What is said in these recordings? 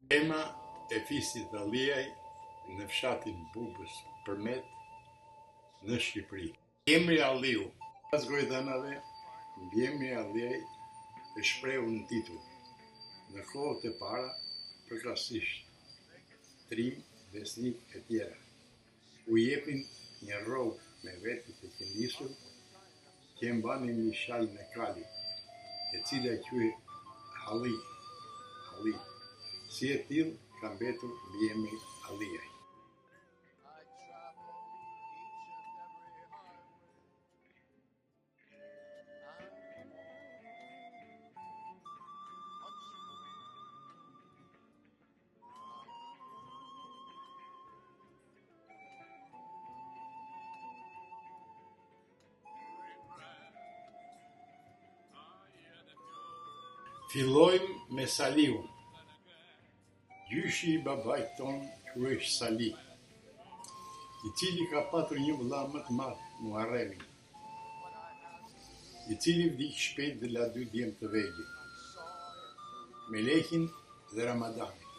Tema e fisit Alliaj në fshatin Bubës Përmet në Shqipëri. Emri Alliu, pas gojdhanave, emri Alliaj e shprehur në titull. Në kohët e para, përkatësisht trim, besnik e tjera, u jepin një rrogë me veti të qenisur që e mbanin një shalë në kali, e cila quhet halli. Si e tillë ka mbetur mbi emri Alliaj. Fillojmë me Saliun. Gjyshi i babait ton quhesh Sali, i cili ka patur një vëlla më të madh, Muharremin, i cili vdiq shpejt dhe la 2 djemë të vegjël, Melekin dhe Ramadanin.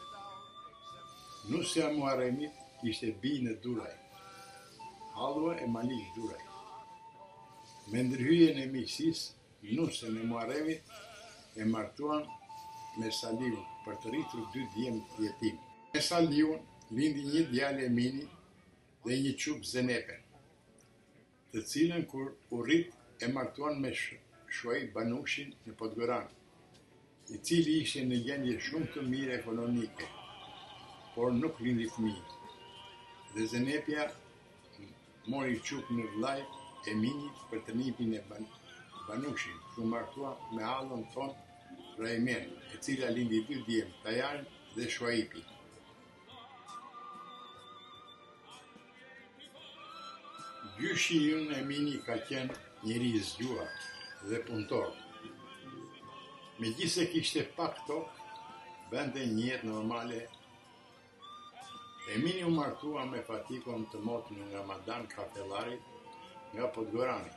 Nusja e Muharremit ishte bij në Duraj, Hallua e Malik Duraj. Me ndërhyjen e miqësisë, nusën e Muharremit e martuan me Saliun për të rritur 2 djemë të jetim. Me Saliun lindi një djalë Emini dhe një çup Zenepe, të cilën kur u rrit e martuan me Shuaib Banushin në Podgoran, i cili ishte në gjendje shumë të mirë ekonomike, por nuk lindi fëmijë. Dhe Zenepja mori çup në vllai Eminit për të nipin e Banushin, që u martua me hallën tonë Raimen, e cila lindi 2 djemë, Tajan dhe Shuaibi. Gjyshi ynë Emini ka qenë njeri i zgjuar dhe punëtor. Megjithse kishte pak tokë, bënte një jetë normale. Emini u martua me Fatikon të motën nga Ramadan Kapellarit nga Podgorani.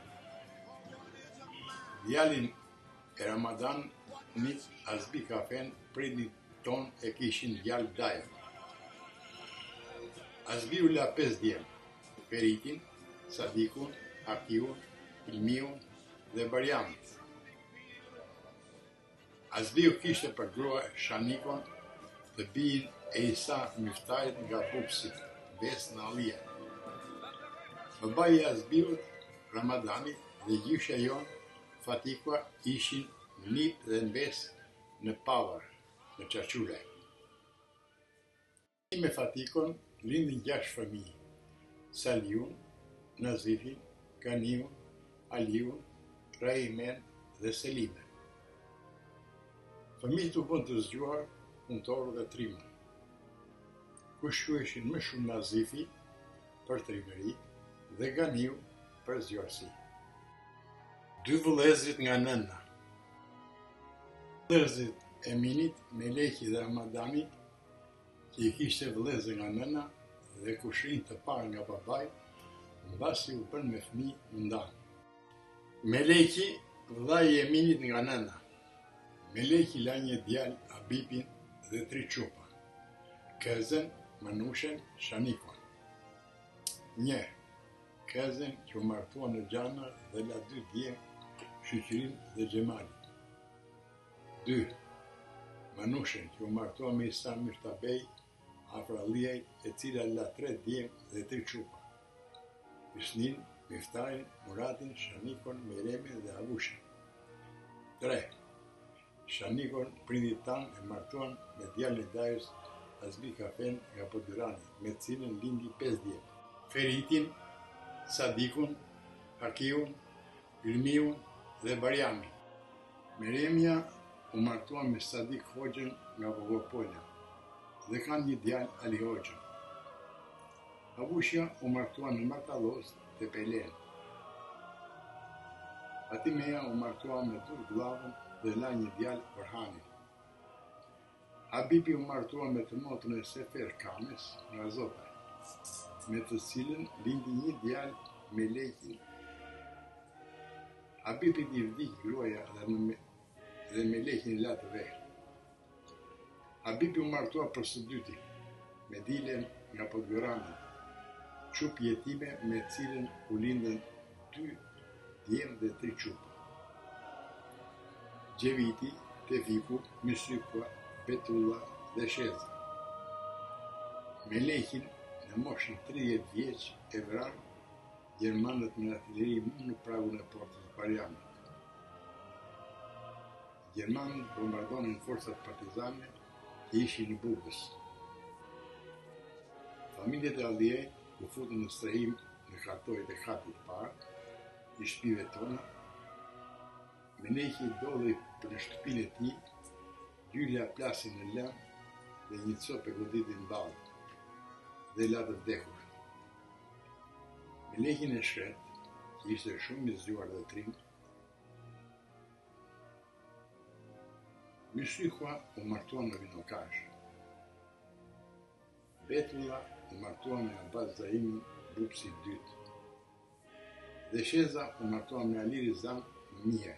Djalin e Ramadanit Azbi Kafen printit ton e kishin djalë Daja. Azbi u la 5 djemë, Feritin, Sadikun, Hakiun, Ilmiun dhe Barjamin. Azbi u kishte për grua Shanikon, të bijin e Isa Miftajt nga Bupsit, bes në Alliaj. Babai i Azbiut, Ramadani, dhe gjyshja jonë, Fatikua, ishin nip dhe mbes në Pavar, në Çarçulaj. Me Fatikon lindin 6 fëmijë: Saliun, Nazifin, Kaniun, Aliun, Raimen dhe Selimen. Fëmijët u bën të zgjuar, punëtor dhe trimën. Kush quheshin më shumë Nazifi për trimëri dhe Ganiu për zgjuarsi. 2 vëllezrit nga nëna. Vëllezrit Eminit, Meleki dhe Ramadani, që i kishte vëllezër nga nëna dhe kushrin të parë nga babai, mbasi u bën me fëmijë u ndan. Meleki, vllai i Eminit nga nëna. Meleki la një djalë Habibin dhe 3 çupa: Kezen, Manushen, Shanikon. 1. Kezen, që u martua në Gjana dhe la 2 djemë, Shqyqyrin dhe Xhemalin. 2. Manushen, që u martua me Isa Mirtabej, afër Alliaj, e cila la 3 djemë dhe 3 çupa: Hysnin, Miftajin, Muratin, Shanikon, Meremin dhe Avushin. 3. Shanikon, prindit tanë, e martuan me djalin e Dajës, Azbi Kafen nga Podgorani, me cilën lindi 5 djemë: Feritin, Sadikun, Hakiun, Ilmiun dhe Barjamin. Meremja u martua me Sadik Hoxhën nga Vogopola dhe kanë një djalë Ali Hoxhën. Avushja u martua në Matallos dhe Pelen. Fatimeja u martua me Turgullavën dhe la një djalë Orhanin. Habibi u martua me të motën e Sefer Kames nga Zota, me të cilën lindi një djalë Melekin. Habibit i vdiq gruaja dhe Melekin la të vetë. Habibi u martua për së dyti, me dilen nga Podgorani, qup jetime me cilën u lindën 2 djemë dhe 3 qupa. Gjeviti, Tefiku, Mysykua, Betulla dhe Sheza. Melekin, në moshën 30 vjeç, e vranë Gjermanët me artilleri në pragun e portës Parianit. Gjermanët bombardonin forcat partizane që ishin në Bugës. Familjet e Alliej u futën në strehim në kartojët e katit parë, i shtëpive tona. Meleki doli për në shtëpinë e tij, gjyla plasin në lëm dhe një copë goditin ballë dhe la të vdekur. Melekin e shkret, që ishte shumë i zgjuar dhe trim, Mysykua u martua me Vinokash. Betulla u martua me Abbas Zaimin, Bupsi II. Dhe Sheza u martua me Ali Rizan Mihaj,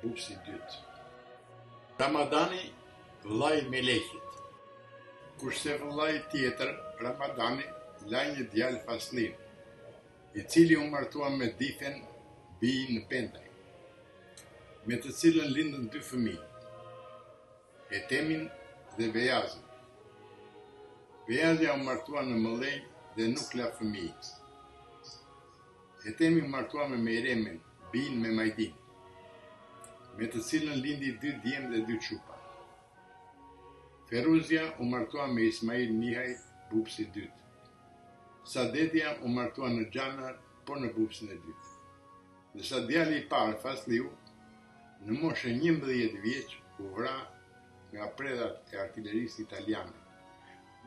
Bupsi II. Ramadani, vllai Melekit. Kurse vllai tjetër, Ramadani, la një djalë Faslin, i cili u martua me Difen, bijin në Pentaj, me të cilën lindën 2 fëmijë, Etemin dhe Bejazin. Bejazja u martua në Mëllej dhe nuk la fëmijë. Etemi u martua me Mejremen, bijin me Majdin, me të cilën lindi 2 djemë dhe 2 qupa. Feruzja u martua me Ismail Mihaj, Bupsi II. Sadetja u martua në Xhanar, po në Bupsin e dytë. Dhe sa djali i parë, Fasliu, në moshën 11 vjeç, u vra nga predhat e artillerisë italiane,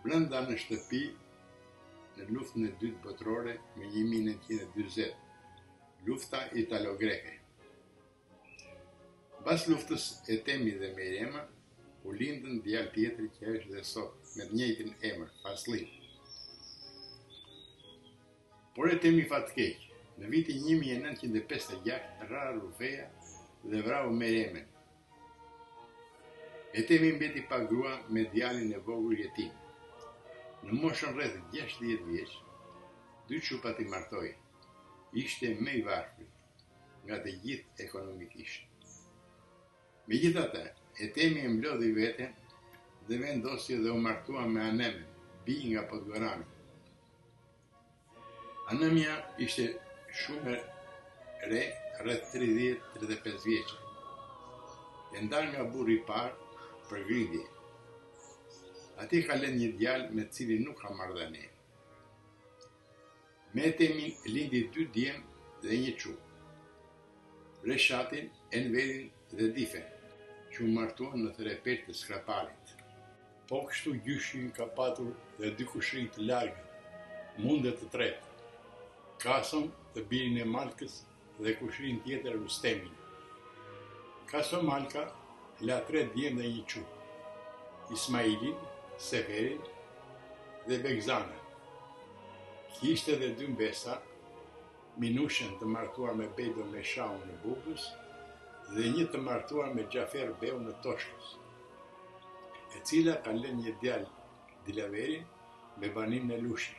brenda në shtëpi në luftën e dytë botërore me 1940, lufta italo-greke. Pas luftës, Etemi dhe Mejrema u lindën djalë tjetri që është dhe sot me të njëjtin emër, Fasli. Por Etemi fatkeq, në vitin 1956 rra Rufeja dhe vrau Mejremen. Etemi mbeti pa grua me djalin e vogël jetim. Në moshën rreth 60 vjeç, 2 qupat i martoi. Ishte më i varfër nga të gjithë ekonomikisht. Megjithatë, Etemi e mblodhi veten dhe vendosi dhe u martua me Anemen, bij nga Podgorani. Anemja ishte shumë re, rreth 30-35 vjeçë. E ndal nga burri i parë për grindje. Ati ka lënë një djalë me cili nuk ka marrëdhënie. Me Etemin lindi 2 djemë dhe 1 qup. Reshatin, Enverin dhe Difen, që u martuan në therepet të Skraparit. Po kështu gjyshin ka patur dhe 2 kushrinj të largët, mundet të tretë, Kason të birin e Malkës dhe kushrin tjetër Rustemin. Kaso Malka la 3 djemë dhe 1 qup. Ismailin, Seferin dhe Begzana. Kishte dhe 2 mbesa, Minushen të martuar me Bejdo me Shaun në Bugës dhe një të martuar me Gjafer Beu në Toshkës, e cila ka lënë një djalë Dilaverin me banim në Lushi.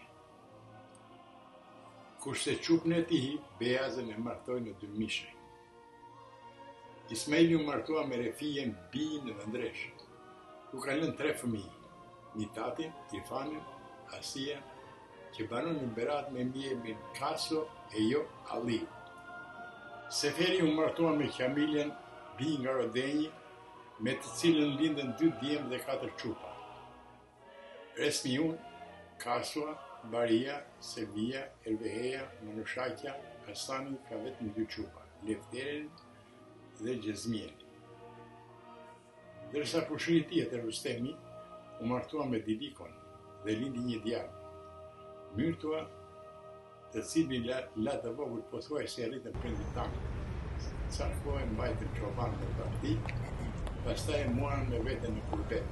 Kurse qupën e tij, Bejazën e martoi në 2 mishe. Ismaili u martua me Refijen bijin në Vendresh, ku ka lënë 3 fëmijë, Mitatin, Irfanin, Asia, që banon në Berat me mjemin Kaso e jo Ali. Seferi u martua me Kamiljen, bij nga Rodenji, me të cilën lindën 2 djemë dhe 4 qupa. Resmiun, Kasua, Baria, Sevilla, Elveheja, Manushakja, Hasani ka vetëm 2 qupa, Lefterin dhe Gjezmien. Dërsa pushri tjetër Rustemi u martua me Dilikon dhe lindi një djalë, Myrtua, të cilin la të vogël pothuaj se rritën prindit tanë. Ca kohë mbajtën çoban në parti, pastaj e muan me veten në Kurbet,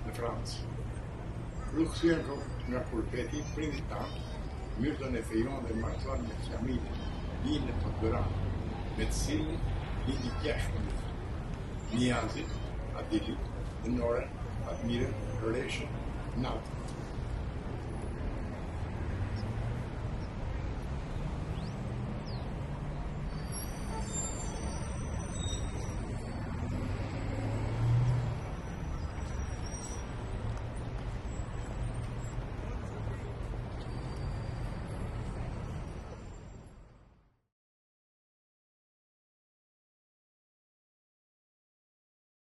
në Francë. Kur kthyen nga Kurbeti, prindit tanë, Myrton e fejon dhe martuan me Kamilin, bijin në Podgorani, me të cilin lindi 6 fëmijë. Niazit, Adilit, dënore, Fatmirën, Roreshën, Natën.